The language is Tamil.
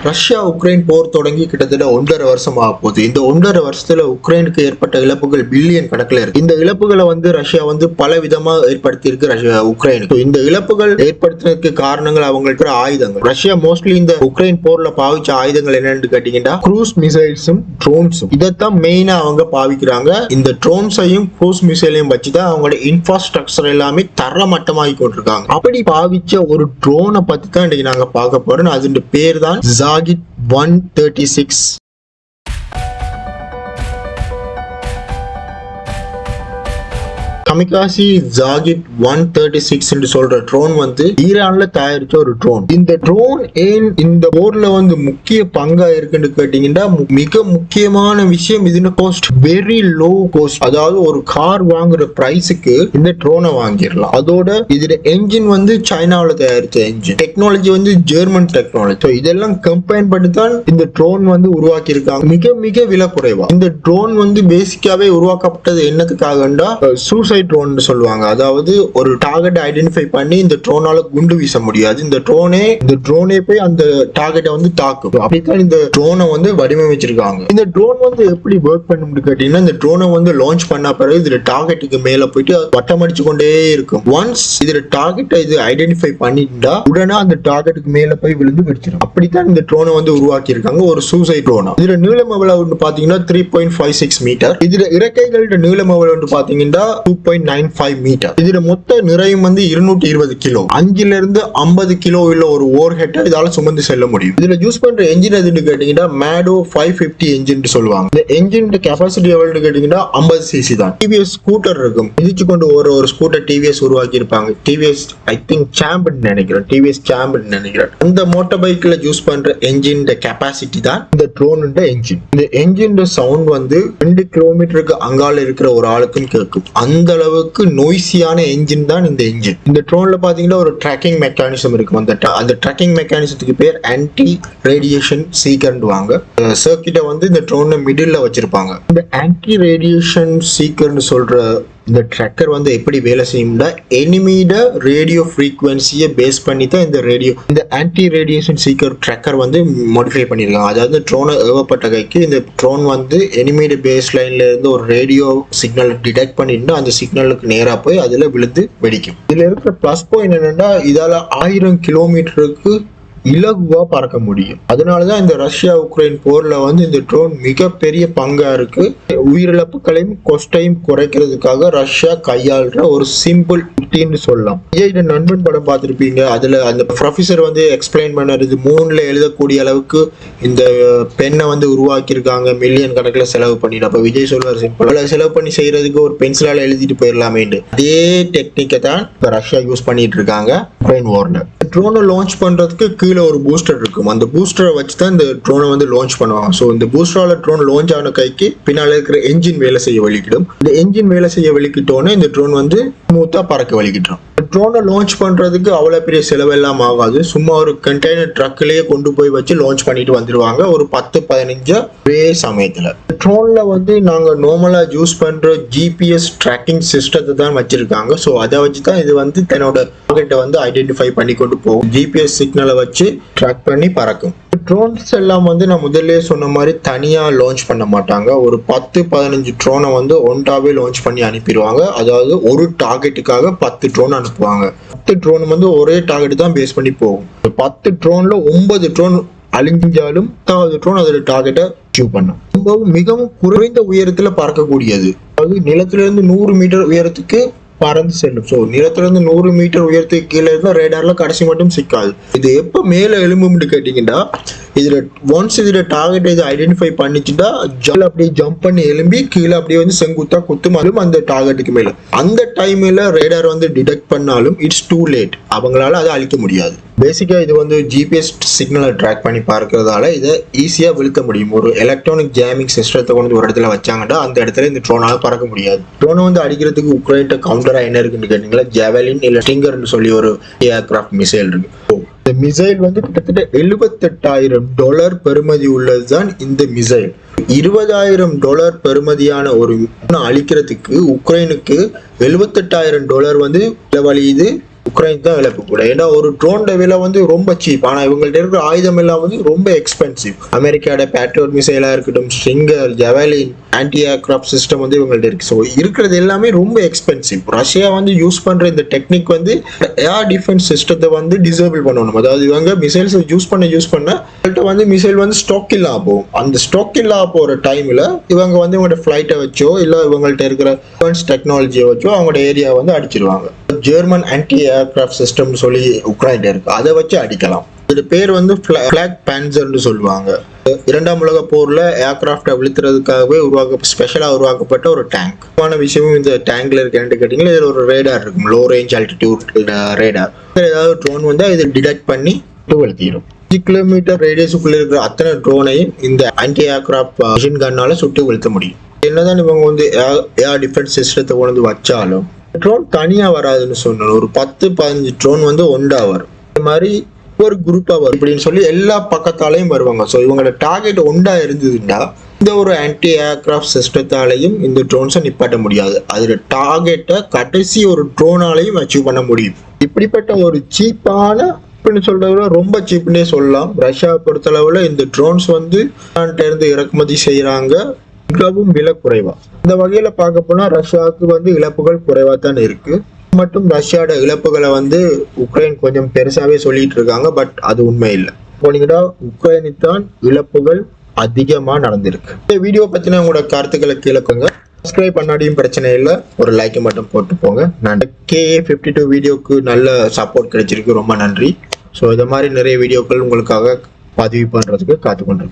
ரஷ்யா உக்ரைன் போர் தொடங்கி கிட்டத்தட்ட 1.5 வருஷம் ஆக போகுது. இந்த 1.5 வருஷத்துல உக்ரைனுக்கு ஏற்பட்ட இழப்புகள் பில்லியன் கணக்குல இருக்கு. இந்த இழப்புகளை ரஷ்யா பல விதமா ஏற்படுத்தி இருக்கு உக்ரைனுக்கு. இந்த இழப்புகள் ஏற்படுத்துறதுக்கு காரணங்கள் அவங்களுக்கு ஆயுதங்கள். ரஷ்யா மோஸ்ட்லி இந்த உக்ரைன் போர்ல பாவிச்ச ஆயுதங்கள் என்னன்னு கேட்டீங்கன்னா க்ரூஸ் மிசைல்ஸும் ட்ரோன்ஸும். இதைத்தான் மெயினா அவங்க பாவிக்கிறாங்க. இந்த ட்ரோன்ஸையும் க்ரூஸ் மிசைலையும் வச்சுதான் அவங்களோட இன்ஃப்ராஸ்ட்ரக்சர் எல்லாமே தரமட்டமாகி கொண்டிருக்காங்க. அப்படி பாவிச்ச ஒரு ட்ரோனை பத்தி தான் இன்னைக்கு நாங்க பார்க்க போறோம். அதோட பேர் தான் Zagit 136. கமிகாசி Zagit 136 என்று சொல்ற ட்ரோன் ஈரான்ல தயாரிச்ச ஒரு ட்ரோன். இந்த ட்ரோன் ஏன் இந்த போர்ல முக்கிய பங்கா இருக்குன்னு கேட்டீங்கன்னா, மிக முக்கியமான விஷயம் இதுன்னு காஸ்ட் வெரி லோ காஸ்ட். அதாவது ஒரு கார் வாங்குற பிரைஸுக்கு இந்த ட்ரோனை வாங்கிடலாம். அதோட இதுல என்ஜின் சைனாவில தயாரிச்ச engine, technology German technology. So இதெல்லாம் கம்பைன் பண்ணி தான் இந்த ட்ரோன் உருவாக்கி இருக்காங்க. மிக மிக விலை குறைவா. இந்த ட்ரோன் பேசிக்காவே உருவாக்கப்பட்டது என்னத்துக்காகண்டா சூசைட் ட்ரோன் சொல்லுவாங்க. அதாவது ஒரு டார்கெட் ஐடென்டிஃபை பண்ணி இந்த ட்ரோனால குண்டு வீச முடியாது. இந்த ட்ரோனே போய் அந்த டார்கெட்டை தாக்கும். அப்படித்தான் இந்த ட்ரோனை வடிவமைச்சிருக்காங்க. இந்த ட்ரோன் எப்படி ஒர்க் பண்ணணும்னு கேட்டீங்கன்னா, இந்த ட்ரோனை லான்ச் பண்ண பிறகு இதுல டார்கெட்டுக்கு மேல போயிட்டு வட்டம் அடிச்சு கொண்டே இருக்கும். ஒன்ஸ் இதுல டார்கெட்டை இது ஐடென்டிஃபை பண்ணிட்டா உடனே அந்த டார்கெட்டுக்கு மேல போய் விழுந்து வெடிச்சிடும். அப்படித்தான் இந்த ட்ரோனை உருவாக்கி இருக்காங்க. ஒரு சூசைட் ட்ரோனா. இதுல நீளம் எவ்வளவு பாத்தீங்கன்னா 3.56 மீட்டர். இதுல இறக்கைகளோட நீளம் எவ்வளவு பாத்தீங்கன்னா 2.95 மீட்டர். இதுல மொத்த நிறையும் 220 கிலோ. 5 இருந்து 50 கிலோ உள்ள ஒரு ஓவர் ஹெட் இதால சுமந்து செல்ல முடியும். இதுல யூஸ் பண்ற என்ஜின் எதுன்னு கேட்டீங்கன்னா Mado 550 என்ஜின் சொல்லுவாங்க. இந்த என்ஜின் கெபாசிட்டி எவ்வளவு கேட்டீங்கன்னா 50 சிசி தான். டிவிஎஸ் ஸ்கூட்டர் இருக்கும். மிதிச்சு கொண்டு ஒரு ஸ்கூட்டர் டிவிஎஸ் உருவாக்கி இருப்பாங்க. டிவிஎஸ் ஐ திங்க் சாம்பியன் நினைக்கிறேன். டிவிஎஸ் சாம்பியன் நினைக்கிறேன். அந்த மோட்டார் பைக்ல யூஸ் பண்ற என்ஜின் கெபாசிட்டி தான் இந்த ட்ரோன் என்ஜின். இந்த என்ஜின் சவுண்ட் 2 கிலோமீட்டருக்கு அங்கால இருக்கிற ஒரு ஆளுக்கும் கேட்கும். அந்த அளவுக்கு நோய்ஸியான என்ஜின் தான் இந்த என்ஜின். இந்த ட்ரோன்ல பாத்தீங்கன்னா ஒரு ட்ராக்கிங் மெக்கானிசம் இருக்கும். அந்த ட்ராக்கிங் மெக்கானிசத்துக்கு பேர் ஆன்டி ரேடியேஷன் சீக்கர்னுவாங்க. சர்க்கிட்ட இந்த ட்ரோன் மிடில்ல வச்சிருப்பாங்க. இந்த ஆன்டி ரேடியேஷன் சீக்கர்னு சொல்ற இந்த ட்ராக்கர் எப்படி வேலை செய்யும்னா, எனிமியோட ரேடியோ ஃப்ரீக்வன்சியை பேஸ் பண்ணி தான் இந்த anti radiation seeker tracker modify பண்ணியிருக்காங்க. அதாவது ட்ரோனை ஏவப்பட்ட கைக்கு இந்த ட்ரோன் எனிமியோட பேஸ் லைன்ல இருந்து ஒரு ரேடியோ சிக்னல் டிடெக்ட் பண்ணிட்டு அந்த சிக்னலுக்கு நேரா போய் அதுல விழுந்து வெடிக்கும். இதுல இருக்கிற பிளஸ் பாயிண்ட் என்னன்னா, இதால 1000 கிலோமீட்டருக்கு இலகுவா பறக்க முடியும். அதனாலதான் இந்த ரஷ்யா உக்ரைன் போர்ல இந்த ட்ரோன் மிகப்பெரிய பங்கா இருக்கு. உயிரிழப்புகளையும் கொஸ்டையும் குறைக்கிறதுக்காக ரஷ்யா கையாளுற ஒரு சிம்பிள் யுக்தின்னு சொல்லலாம். இந்த நண்பன் படம் பார்த்திருப்பீங்க. அதுல அந்த ப்ரொஃபசர் எக்ஸ்பிளைன் பண்ணது, மூன்ல எழுதக்கூடிய அளவுக்கு இந்த பெண்ணை உருவாக்கி இருக்காங்க. மில்லியன் கணக்குல செலவு பண்ணிட்டு. அப்ப விஜய் சொல்வார், சிம்பிள் செலவு பண்ணி செய்யறதுக்கு ஒரு பென்சிலால எழுதிட்டு போயிடலாமே. அதே டெக்னிக்கை தான் ரஷ்யா யூஸ் பண்ணிட்டு இருக்காங்க உக்ரைன் வார்ல. ட்ரோனை லான்ச் பண்றதுக்கு கீழே ஒரு பூஸ்டர் இருக்கும். அந்த பூஸ்டரை வச்சு தான் இந்த ட்ரோனை லான்ச் பண்ணுவாங்க. ஸோ இந்த பூஸ்டரால ட்ரோன் லான்ச் ஆன கைக்கு பின்னால இருக்கிற என்ஜின் வேலை செய்ய வலிக்கிடும். இந்த என்ஜின் வேலை செய்ய வலிக்கிட்டோன்னே இந்த ட்ரோன் ஸ்மூத்தா பறக்க வலிக்கிட்டோம். ட்ரோனை லான்ச் பண்றதுக்கு அவ்வளவு பெரிய செலவெல்லாம் ஆகாது. சும்மா ஒரு கண்டெய்னர் ட்ரக்லயே கொண்டு போய் வச்சு லான்ச் பண்ணிட்டு வந்துருவாங்க ஒரு 10-15 ஒரே சமயத்துல. ட்ரோன்ல நாங்க நார்மலா யூஸ் பண்ற ஜிபிஎஸ் ட்ராக்கிங் சிஸ்டத்தை தான் வச்சிருக்காங்க. ஸோ அதை வச்சுதான் இது தன்னோட டார்கெட்டை ஐடென்டிஃபை பண்ணி கொண்டு போகும். ஜிபிஎஸ் சிக்னலை வச்சு ட்ராக் பண்ணி பறக்கும். ட்ரோன்ஸ் எல்லாம் நான் முதல்ல சொன்ன மாதிரி தனியா லான்ச் பண்ண மாட்டாங்க. ஒரு 10-15 ட்ரோனை ஒன்றாவே லான்ச் பண்ணி அனுப்பிடுவாங்க. அதாவது ஒரு டார்கெட்டுக்காக 10 ட்ரோன் அனுப்புவாங்க. 10 ட்ரோன் ஒரே டார்கெட் தான் பேஸ் பண்ணி போகும். 10 ட்ரோன்ல 9 ட்ரோன் அழிஞ்சாலும் 10வது ட்ரோன் அதோட டார்கெட்டை அச்சீவ் பண்ணும். மிகவும் குறைந்த உயரத்துல பறக்கக்கூடியது. அதாவது நிலத்திலிருந்து 100 மீட்டர் உயரத்துக்கு பறந்து செல்லும். ஸோ நிலத்திலிருந்து 100 மீட்டர் உயரத்துக்கு கீழே இருந்தா ரேடார்ல கடைசி மட்டும் சிக்காது. இது எப்ப மேல எழும்பும்னு கேட்டீங்கன்னா, இதுல ஒன்ஸ் இதுல டார்கெட் இது ஐடென்டிஃபை பண்ணிச்சுட்டா அப்படியே ஜம்ப் பண்ணி எழும்பி கீழே அப்படியே செங்குத்தா குத்துமாலும் அந்த டார்கெட்டுக்கு மேல. அந்த டைம்ல ரேடார் டிடெக்ட் பண்ணாலும் இட்ஸ் டூ லேட். அவங்களால அதை அழிக்க முடியாது. பேசிக்கா இது ஜிபிஎஸ் சிக்னலை ட்ராக் பண்ணி பார்க்கறதால இதை ஈஸியா வீழ்த்த முடியும். ஒரு எலக்ட்ரானிக் ஜாமிங் சிஸ்டத்தை ஒரு இடத்துல வச்சாங்கன்னா அந்த இடத்துல இந்த ட்ரோனால பறக்க முடியாது. ட்ரோனை அடிக்கிறதுக்கு உக்ரைன் கவுண்டரா என்ன இருக்குன்னு கேட்டீங்களா, ஜாவலின் இல்ல ஸ்டிங்கர்னு சொல்லி ஒரு ஏர்கிராஃப்ட் மிசைல் இருக்கு. இந்த மிசைல் கிட்டத்தட்ட $78,000 பெறுமதி உள்ளதுதான் இந்த மிசைல். $20,000 பெறுமதியான ஒரு அழிக்கிறதுக்கு உக்ரைனுக்கு $78,000 செலவழியுது உக்ரைன் தான் இழப்பு கூட. ஏன்னா ஒரு ட்ரோனோட விலை வந்து ரொம்ப சீப், ஆனா இவங்கள்ட்ட இருக்கிற ஆயுதம் எல்லாம் வந்து ரொம்ப எக்ஸ்பென்சிவ். அமெரிக்காவோட பேட்ரியாட் மிசைலா இருக்கட்டும், ஸ்ட்ரிங்கர், ஜெவலின், ஆன்டி ஏர்கிராஃப்ட் சிஸ்டம் வந்து இவங்கள்ட்ட இருக்கு. ஸோ இருக்கிறது எல்லாமே ரொம்ப எக்ஸ்பென்சிவ். ரஷ்யா வந்து யூஸ் பண்ற இந்த டெக்னிக் வந்து ஏர் டிஃபென்ஸ் சிஸ்டத்தை வந்து டிசேபிள் பண்ணணும். அதாவது இவங்க மிசைல்ஸ் யூஸ் பண்ண வந்து மிசைல் வந்து ஸ்டாக் இல்லாம போகும். அந்த ஸ்டாக் இல்லாம போற டைம்ல இவங்க வந்து இவங்களோட ஃபிளைட்டை வச்சோ இல்ல இவங்கள்ட்ட இருக்கிற டெக்னாலஜியை வச்சோ அவங்களோட ஏரியா வந்து அடிச்சிருவாங்க. ஜெர்மன் ஆன்டி ஏர்கிராஃப்ட் சிஸ்டம் சொல்லி உக்ரைன் இருக்கு, அதை வச்சு அடிக்கலாம். இது பேர் வந்து ஃபிளாக் பேன்சர்னு சொல்லுவாங்க. இரண்டாம் உலக போர்ல ஏர்கிராஃப்டை விழுத்துறதுக்காகவே ஸ்பெஷலா உருவாக்கப்பட்ட ஒரு டேங்க். விஷயமும் இந்த டேங்க்ல இருக்கு கேட்டீங்கன்னா, இதுல ஒரு ரேடார் இருக்கும், லோ ரேஞ்ச் ஆல்டிடியூட் ரேடார். ஏதாவது ட்ரோன் வந்து இது டிடெக்ட் பண்ணி வெளுத்திடும். 5 கிலோமீட்டர் ரேடியஸுக்குள்ள இருக்கிற அத்தனை ட்ரோனையும் இந்த ஆன்டி ஏர்கிராஃப்ட் மிஷின் கன்னால சுட்டு வெளுத்த முடியும். என்னதான் இவங்க வந்து ஏர் டிஃபென்ஸ் சிஸ்டத்தை கொண்டு வச்சாலும் ட்ரோன் தனியா வராதுன்னு சொன்னோம். ஒரு 10-15 ட்ரோன் வந்து ஒண்டா வரும். இந்த மாதிரி ஒரு குரூப்பா வரும் இப்படின்னு சொல்லி எல்லா பக்கத்தாலையும் வருவாங்க. ஸோ இவங்களோட டார்கெட் ஒண்டா இருந்ததுன்னா இந்த ஒரு ஆன்டி ஏர்கிராஃப்ட் சிஸ்டத்தாலையும் இந்த ட்ரோன்ஸை நிப்பாட்ட முடியாது. அதோட டார்கெட்டை கடைசி ஒரு ட்ரோனாலையும் அச்சீவ் பண்ண முடியும். இப்படிப்பட்ட ஒரு சீப்பான சொல்றத ரொம்ப சீப்னே சொல்லலாம். ரஷ்யா பொறுத்தளவுல இந்த ட்ரோன்ஸ் வந்து இருந்து இறக்குமதி செய்யறாங்க, மிகவும் விலை குறைவா. இந்த வகையில பார்க்க போனா ரஷ்யாவுக்கு வந்து இழப்புகள் குறைவா தான் இருக்கு. மட்டும் ரஷ்யாவோட இழப்புகளை வந்து உக்ரைன் கொஞ்சம் பெருசாவே சொல்லிட்டு இருக்காங்க, பட் அது உண்மை இல்லை. போனீங்கன்னா உக்ரைனுக்கு தான் இழப்புகள் அதிகமா நடந்திருக்கு. இந்த வீடியோ பத்தின உங்களோட கருத்துக்களை கீழே சப்ஸ்கிரைப் பண்ணாடியும் பிரச்சனை இல்லை, ஒரு லைக் மட்டும் போட்டு போங்க. நான் KA52 வீடியோக்கு நல்ல சப்போர்ட் கிடைச்சிருக்கு, ரொம்ப நன்றி. ஸோ இந்த மாதிரி நிறைய வீடியோக்கள் உங்களுக்காக பதிவு பண்றதுக்கு காத்துக்கொண்டிருக்கேன்.